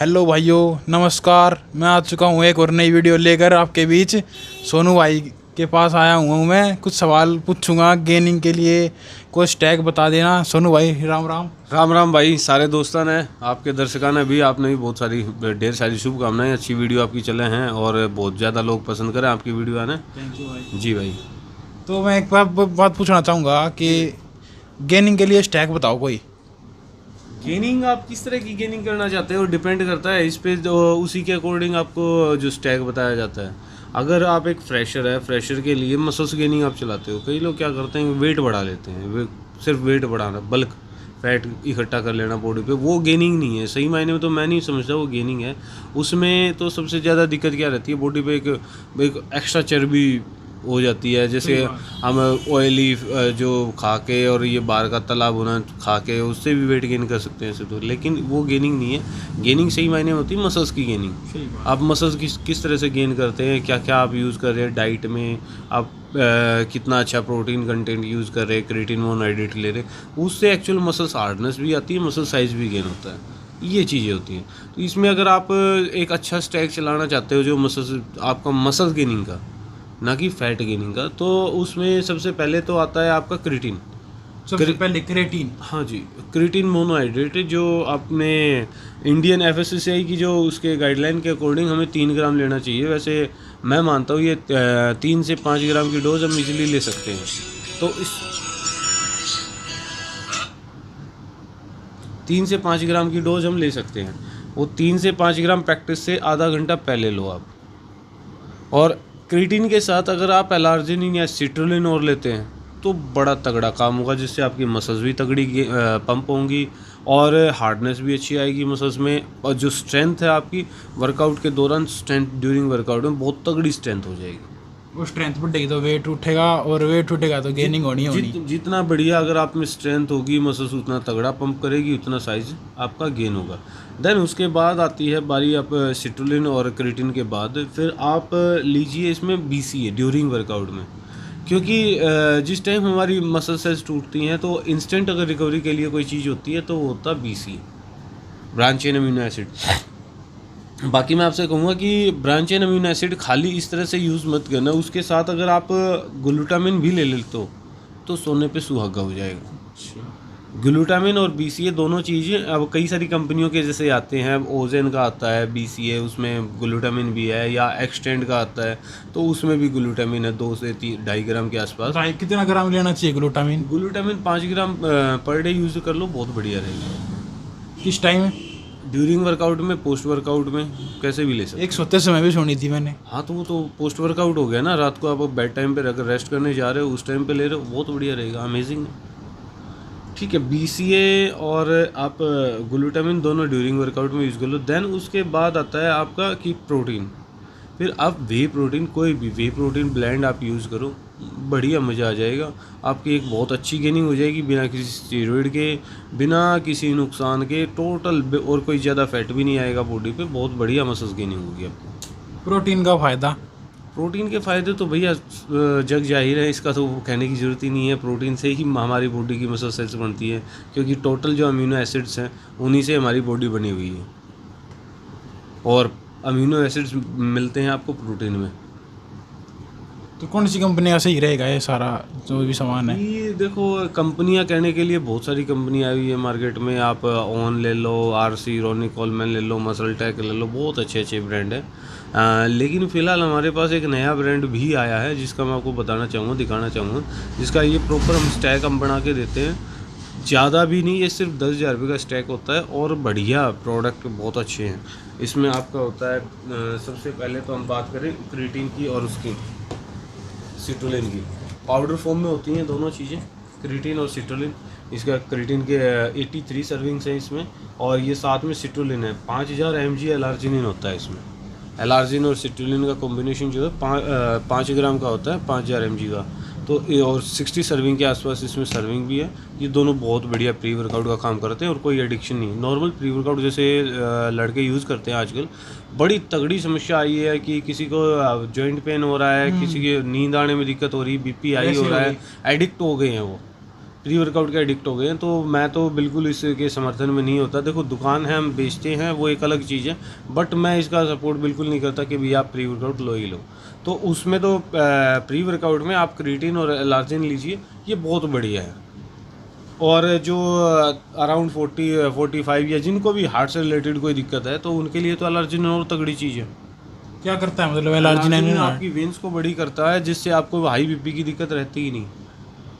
Hello भाइयों, नमस्कार। मैं आ चुका हूँ एक और नई वीडियो लेकर आपके बीच। सोनू भाई के पास आया हूँ मैं, कुछ सवाल पूछूंगा गेनिंग के लिए। कोई स्टैक बता देना। सोनू भाई राम राम। राम राम भाई, सारे दोस्तान है आपके दर्शकान है भी। आपने भी बहुत सारी ढेर सारी शुभकामनाएं। अच्छी वीडियो आपकी चले हैं और बहुत ज़्यादा लोग पसंद करें आपकी वीडियो आने। थैंक यू भाई। जी भाई। तो मैं एक बात पूछना चाहूँगा कि गेनिंग के लिए स्टैक बताओ कोई। गेनिंग आप किस तरह की गेनिंग करना चाहते हो डिपेंड करता है इस पे, जो उसी के अकॉर्डिंग आपको जो स्टैक बताया जाता है। अगर आप एक फ्रेशर है, फ्रेशर के लिए मसल्स गेनिंग आप चलाते हो। कई लोग क्या करते हैं, वेट बढ़ा लेते हैं। सिर्फ वेट बढ़ाना, बल्क फैट इकट्ठा कर लेना बॉडी पे, वो गेनिंग नहीं है। सही मायने में तो मैं नहीं समझता वो गेनिंग है। उसमें तो सबसे ज़्यादा दिक्कत क्या रहती है, बॉडी पे एक एक्स्ट्रा चर्बी हो जाती है। जैसे हम ऑयली जो खा के और ये बाहर का तला भुना खा के उससे भी वेट गेन कर सकते हैं ऐसे तो, लेकिन वो गेनिंग नहीं है। गेनिंग सही मायने में होती है मसल्स की गेनिंग। आप मसल्स किस तरह से गेन करते हैं, क्या क्या आप यूज़ कर रहे हैं डाइट में, आप कितना अच्छा प्रोटीन कंटेंट यूज़ कर रहे हैं, क्रिएटिन मोनोहाइड्रेट ले रहे हैं, उससे एक्चुअल मसल्स हार्डनेस भी आती है, मसल साइज़ भी गेन होता है। ये चीज़ें होती हैं। तो इसमें अगर आप एक अच्छा स्टैक चलाना चाहते हो जो मसल्स आपका मसल गेनिंग का, ना कि फैट गेनिंग का, तो उसमें सबसे पहले तो आता है आपका क्रिएटिन। सबसे पहले क्रिएटिन। हाँ जी, क्रिएटिन मोनोहाइड्रेट जो आपने इंडियन एफएसएसआई की जो उसके गाइडलाइन के अकॉर्डिंग हमें 3 ग्राम लेना चाहिए। वैसे मैं मानता हूँ ये 3 से 5 ग्राम की डोज हम इजीली ले सकते हैं। तो इस 3 से 5 ग्राम की डोज हम ले सकते हैं। वो 3 से 5 ग्राम प्रैक्टिस से आधा घंटा पहले लो आप। और क्रिएटिन के साथ अगर आप एलार्जिनिन या सिट्रुलिन और लेते हैं तो बड़ा तगड़ा काम होगा, जिससे आपकी मसल्स भी तगड़ी पंप होंगी और हार्डनेस भी अच्छी आएगी मसल्स में। और जो स्ट्रेंथ है आपकी वर्कआउट के दौरान, स्ट्रेंथ ड्यूरिंग वर्कआउट में बहुत तगड़ी स्ट्रेंथ हो जाएगी। वो स्ट्रेंथ बढ़ेगी तो वेट उठेगा, और वेट उठेगा तो गेनिंग होनी होनी। जितना बढ़िया अगर आप में स्ट्रेंथ होगी, मसल्स उतना तगड़ा पंप करेगी, उतना साइज आपका गेन होगा। देन उसके बाद आती है बारी आप सिट्रुलिन और क्रिएटिन के बाद फिर आप लीजिए इसमें बीसीए ड्यूरिंग वर्कआउट में। क्योंकि जिस टाइम हमारी मसल सेल्स टूटती हैं तो इंस्टेंट अगर रिकवरी के लिए कोई चीज़ होती है तो वो होता है BCA, branch chain amino acid. बाकी मैं आपसे कहूँगा कि ब्रांच चेन अमीनो एसिड खाली इस तरह से यूज़ मत करना। उसके साथ अगर आप ग्लूटामिन भी ले लेते हो तो सोने पे सुहागा हो जाएगा। ग्लूटामिन और बीसीए दोनों चीज़ें अब कई सारी कंपनियों के जैसे आते हैं, ओजेन का आता है बीसीए, उसमें ग्लूटामिन भी है, या एक्सटेंड का आता है तो उसमें भी ग्लूटामिन है 2 से 2.5 ग्राम के आसपास। कितना ग्राम लेना चाहिए ग्लूटामिन? ग्लूटामिन 5 ग्राम पर डे यूज़ कर लो, बहुत बढ़िया रहेगा। किस टाइम? ड्यूरिंग वर्कआउट में, पोस्ट वर्कआउट में, कैसे भी ले सकते। एक सोते समय भी सुनी थी मैंने। हाँ तो वो तो पोस्ट वर्कआउट हो गया ना, रात को आप बेड टाइम पे अगर रेस्ट करने जा रहे हो उस टाइम पे ले रहे हो, बहुत बढ़िया रहेगा, अमेजिंग। ठीक है, बीसीए और आप ग्लूटामिन दोनों ड्यूरिंग वर्कआउट में यूज़ कर लो। देन उसके बाद आता है आपका कि प्रोटीन। फिर आप वे प्रोटीन, कोई भी वे प्रोटीन ब्लेंड आप यूज़ करो, बढ़िया मज़ा आ जाएगा। आपकी एक बहुत अच्छी गेनिंग हो जाएगी बिना किसी स्टेरॉइड के, बिना किसी नुकसान के, टोटल। और कोई ज़्यादा फैट भी नहीं आएगा बॉडी पे, बहुत बढ़िया मसल्स गेनिंग होगी आपको। प्रोटीन का फ़ायदा? प्रोटीन के फ़ायदे तो भैया जग जाहिर है, इसका तो कहने की ज़रूरत ही नहीं है। प्रोटीन से ही हमारी बॉडी की मसल सेल्स बनती है, क्योंकि टोटल जो अमीनो एसिड्स हैं उन्हीं से हमारी बॉडी बनी हुई है। और अमीनो एसिड्स मिलते हैं आपको प्रोटीन में। तो कौन सी कंपनी का सही रहेगा ये सारा जो भी सामान है? ये देखो, कंपनियां कहने के लिए बहुत सारी कंपनी आई हुई है मार्केट में। आप ऑन ले लो, आरसी, रोनी कोलमैन ले लो, मसल टेक ले लो, बहुत अच्छे अच्छे ब्रांड है। लेकिन फ़िलहाल हमारे पास एक नया ब्रांड भी आया है जिसका मैं आपको बताना चाहूँगा, दिखाना चाहूँगा, जिसका ये प्रॉपर हम स्टैक हम बना के देते हैं। ज़्यादा भी नहीं, ये सिर्फ 10,000 रुपये का स्टैक होता है और बढ़िया प्रोडक्ट, बहुत अच्छे हैं। इसमें आपका होता है सबसे पहले तो हम बात करें क्रिएटिन की और उसकी सिट्रुलिन की। पाउडर फॉर्म में होती हैं दोनों चीज़ें, क्रिएटिन और सिट्रुलिन। इसका क्रिएटिन के 83 सर्विंग्स हैं इसमें, और ये साथ में सिट्रुलिन है। 5000 mg एलार्जिनिन होता है इसमें। एलार्जिन और सिट्रुलिन का कॉम्बिनेशन जो है 5 ग्राम का होता है, 5000 mg का। तो और 60 सर्विंग के आसपास इसमें सर्विंग भी है। ये दोनों बहुत बढ़िया प्री वर्कआउट का काम करते हैं और कोई एडिक्शन नहीं। नॉर्मल प्री वर्कआउट जैसे लड़के यूज़ करते हैं आजकल, बड़ी तगड़ी समस्या आई है कि किसी को जॉइंट पेन हो रहा है, किसी की नींद आने में दिक्कत हो रही है, बीपी हाई हो रहा है, एडिक्ट हो गए हैं वो। प्री वर्कआउट के एडिक्ट हो गए हैं, तो मैं तो बिल्कुल इसके समर्थन में नहीं होता। देखो दुकान है, हम बेचते हैं, वो एक अलग चीज़ है, बट मैं इसका सपोर्ट बिल्कुल नहीं करता कि भैया आप प्री वर्कआउट लो ही लो। तो उसमें तो प्री वर्कआउट में आप क्रिएटिन और एलार्जिन लीजिए, ये बहुत बढ़िया है। और जो अराउंड 40-45 या जिनको भी हार्ट से रिलेटेड कोई दिक्कत है, तो उनके लिए तो एलार्जिन और तगड़ी चीज़ है। क्या करता है मतलब एलार्जिन? आपकी वेन्स को बड़ी करता है, जिससे आपको हाई बीपी की दिक्कत रहती ही नहीं,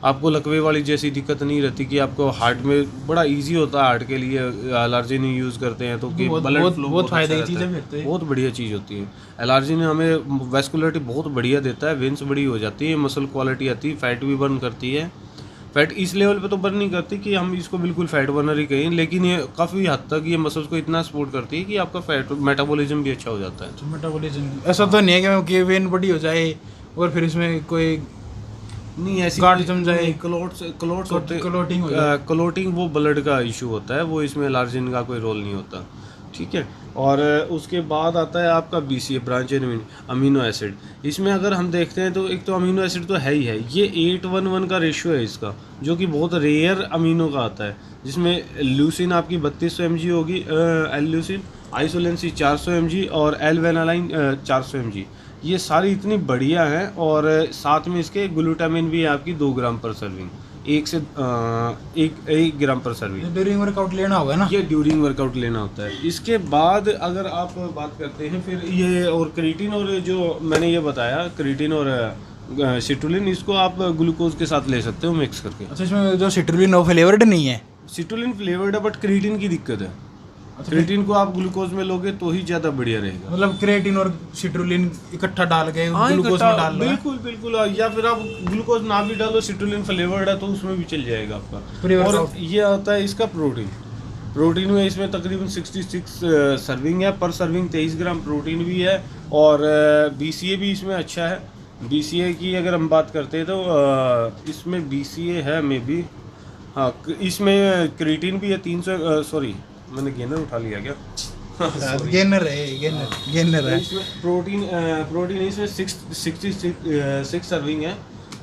आपको लकवे वाली जैसी दिक्कत नहीं रहती कि आपको हार्ट में बड़ा इजी होता है हार्ट के लिए एलार्जिन यूज़ करते हैं, तो कि ब्लड फ्लो बहुत फायदे की चीज़ है, बहुत बढ़िया चीज़ होती है। एलार्जिन हमें वैस्कुलरिटी बहुत बढ़िया देता है, वेन्स बड़ी हो जाती है, मसल क्वालिटी आती है, फैट भी बर्न करती है। फैट इस लेवल पे तो बर्न नहीं करती कि हम इसको बिल्कुल फैट बर्नर ही कहें, लेकिन ये काफ़ी हद तक ये मसल्स को इतना सपोर्ट करती है कि आपका फैट मेटाबॉलिज्म भी अच्छा हो जाता है। मेटाबॉलिज्म ऐसा तो नहीं है कि वेन बड़ी हो जाए और फिर इसमें कोई नहीं, ऐसी गार्ड जम जाए, क्लोट्स होते, क्लोटिंग क्लोटिंग वो ब्लड का इशू होता है, वो इसमें एलार्जिन का कोई रोल नहीं होता, ठीक है। और उसके बाद आता है आपका BCA, ब्रांच अमीनो एसिड। इसमें अगर हम देखते हैं तो एक तो अमीनो एसिड तो है ही है, ये 8:1 का रेशियो है इसका, जो कि बहुत रेयर अमीनो का आता है, जिसमें ल्यूसिन आपकी 3200 mg होगी, एल ल्यूसिन, आइसोलेंसी 400 mg और एल वेनालाइन 400 mg। ये सारी इतनी बढ़िया हैं, और साथ में इसके ग्लूटामिन भी है आपकी 2 ग्राम पर सर्विंग, 1 ग्राम पर सर्विंग। ड्यूरिंग वर्कआउट लेना होगा ना, ये ड्यूरिंग वर्कआउट लेना होता है। इसके बाद अगर आप बात करते हैं फिर ये और क्रिएटिन, और जो मैंने ये बताया क्रिएटिन और सिट्रुलिन, इसको आप ग्लूकोज के साथ ले सकते हो मिक्स करके। अच्छा, इसमें जो सिट्रुलिन वो फ्लेवर्ड नहीं है? सिट्रुलिन फ्लेवर्ड है, बट क्रिएटिन की दिक्कत है। क्रिएटिन को आप ग्लूकोज में लोगे तो ही ज़्यादा बढ़िया रहेगा। मतलब क्रिएटिन और सिट्रुलिन इकट्ठा डाल के ग्लूकोज में डाल लो? बिल्कुल बिल्कुल, या फिर आप ग्लूकोज ना भी डालो, सिट्रुलिन फ्लेवर्ड है तो उसमें भी चल जाएगा आपका। और ये आता है इसका प्रोटीन में इसमें तकरीबन 66 सर्विंग है, पर सर्विंग 23 ग्राम प्रोटीन भी है, और BCA भी इसमें अच्छा है। BCA की अगर हम बात करते हैं तो इसमें BCA है मे बी, हाँ, इसमें क्रिएटिन भी है 300, सॉरी मैंने गेनर उठा लिया क्या? गेनर है। इसमें प्रोटीन इसमें 66 सर्विंग है,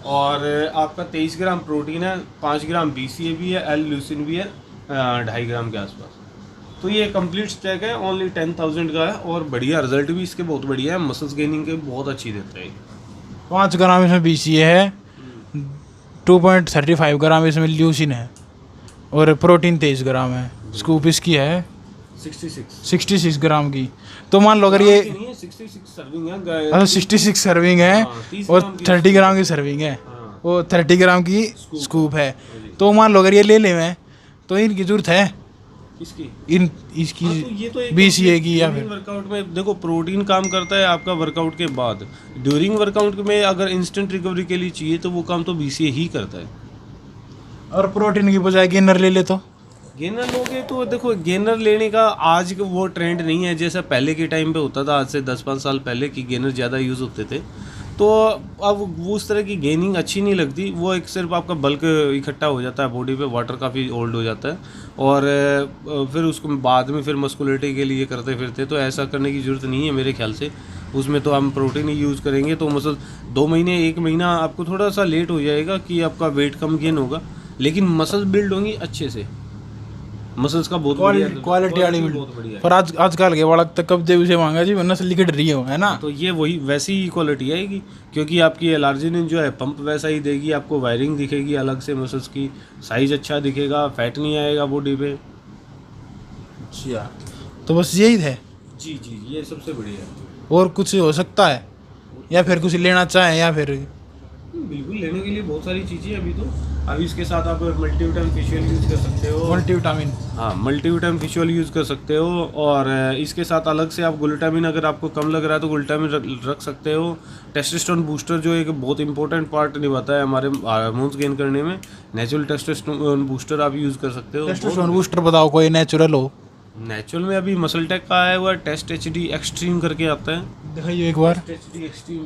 और आपका 23 ग्राम प्रोटीन है, 5 ग्राम BCA भी है, एल ल्यूसिन भी है 2.5 ग्राम के आसपास। तो ये कंप्लीट स्टैक है, ओनली 10,000 का है, और बढ़िया रिजल्ट भी इसके बहुत बढ़िया है, मसल्स गेनिंग के बहुत अच्छी देता है। 5 ग्राम इसमें BCA है, 2.35 ग्राम इसमें ल्यूसिन है, और प्रोटीन 23 ग्राम है। स्कूप इसकी है 66 ग्राम की। तो मान लो अगर ये 66 सर्विंग है, 66 सर्विंग है, और 30 ग्राम की सर्विंग है, वो 30 ग्राम की स्कूप है, तो मान लो अगर ये ले ले मैं, तो इनकी जरूरत है इसकी तो ये तो BCA की। या फिर वर्कआउट में देखो प्रोटीन काम करता है आपका वर्कआउट के बाद, ड्यूरिंग वर्कआउट में अगर इंस्टेंट रिकवरी के लिए चाहिए तो वो काम तो BCA ही करता है। और प्रोटीन की बजाय गेनर ले ले तो गेनर लोगे तो देखो, गेनर लेने का आज का वो ट्रेंड नहीं है जैसा पहले के टाइम पे होता था, आज से 10-5 साल पहले की गेनर ज़्यादा यूज़ होते थे। तो अब वो उस तरह की गेनिंग अच्छी नहीं लगती, वो एक सिर्फ आपका बल्क इकट्ठा हो जाता है बॉडी पे, वाटर काफ़ी ओल्ड हो जाता है, और फिर उसको बाद में फिर मस्कुलिटी के लिए करते फिरते, तो ऐसा करने की ज़रूरत नहीं है मेरे ख्याल से। उसमें तो हम प्रोटीन ही यूज़ करेंगे तो मसल 2 महीने 1 महीना आपको थोड़ा सा लेट हो जाएगा कि आपका वेट कम गेन होगा, लेकिन मसल्स बिल्ड होंगी अच्छे से, मसल्स का बहुत क्वालिटी वाली बहुत बढ़िया है। पर आजकल के बालक तक कब जब उसे मांगा जी नस्ल लिखट रही हो, है ना? तो ये वही वैसी ही क्वालिटी आएगी, क्योंकि आपकी एलार्जिन जो है पंप वैसा ही देगी, आपको वायरिंग दिखेगी अलग से, मसल्स की साइज अच्छा दिखेगा, फैट नहीं आएगा बॉडी पे। अच्छा, तो बस यही है? जी ये सबसे बढ़िया है। और कुछ हो सकता है या फिर कुछ लेना चाहें? या फिर बिल्कुल लेने के लिए बहुत सारी चीज़ें अभी तो, अभी इसके साथ आप मल्टीविटामिन फिश ऑयल यूज़ कर सकते हो। मल्टीविटामिन? हाँ, मल्टीविटामिन फिश ऑयल यूज़ कर सकते हो, और इसके साथ अलग से आप ग्लूटामिन, अगर आपको कम लग रहा है तो ग्लूटामिन रख सकते हो। टेस्टोस्टेरोन बूस्टर जो एक बहुत इंपॉर्टेंट पार्ट निभाता है हमारे हार्मोन्स गेन करने में, नेचुरल टेस्टोस्टेरोन बूस्टर आप यूज़ कर सकते हो। टेस्टोस्टेरोन बूस्टर बताओ कोई नेचुरल हो। नेचुरल में अभी मसल टेक का आया हुआ टेस्ट HD एक्सट्रीम करके आता है, दिखाइए एक बार। HD एक्सट्रीम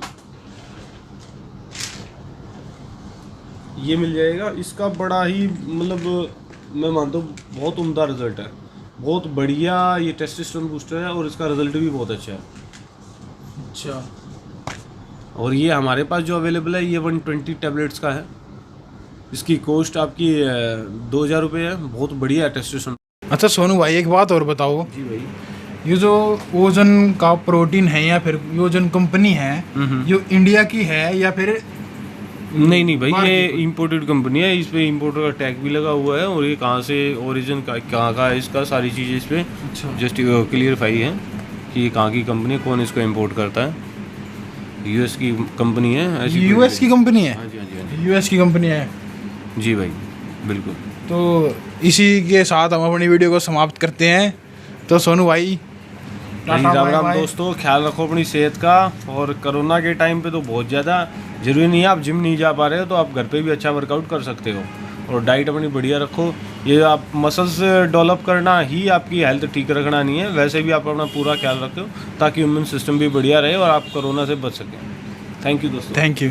ये मिल जाएगा। इसका बड़ा ही मतलब मैं मानता हूँ बहुत उम्दा रिजल्ट है, बहुत बढ़िया ये टेस्टोस्टेरोन बूस्टर है, और इसका रिजल्ट भी बहुत अच्छा है। अच्छा, और ये हमारे पास जो अवेलेबल है ये 120 टैबलेट्स का है, इसकी कॉस्ट आपकी 2,000 रुपये है। बहुत बढ़िया टेस्टेशन। अच्छा सोनू भाई एक बात और बताओ, जी भाई। ये जो ओजन का प्रोटीन है या फिर ओजन कंपनी है, ये इंडिया की है या फिर नहीं भाई, ये इम्पोर्टेड कंपनी है। इस पे इम्पोर्टर का टैग भी लगा हुआ है, और ये कहाँ से ओरिजिन कहाँ का है इसका, सारी चीज़ें इस पर जस्ट क्लियरफाई है कि ये कहाँ की कंपनी है, कौन इसको इम्पोर्ट करता है। यूएस की कंपनी है ऐसी। यूएस की कंपनी है? हाँ जी हाँ जी हाँ जी। यूएस की कंपनी है जी भाई बिल्कुल। तो इसी के साथ हम अपनी वीडियो को समाप्त करते हैं। तो सोनू भाई टाटा राम बाय राम बाय। दोस्तों, ख्याल रखो अपनी सेहत का। और कोरोना के टाइम पे तो बहुत ज़्यादा ज़रूरी नहीं है, आप जिम नहीं जा पा रहे हो तो आप घर पे भी अच्छा वर्कआउट कर सकते हो। और डाइट अपनी बढ़िया रखो। ये आप मसल्स डेवलप करना ही आपकी हेल्थ ठीक रखना नहीं है, वैसे भी आप अपना पूरा ख्याल रखो ताकि इम्यून सिस्टम भी बढ़िया रहे और आप कोरोना से बच सकें। थैंक यू दोस्तों। Thank you.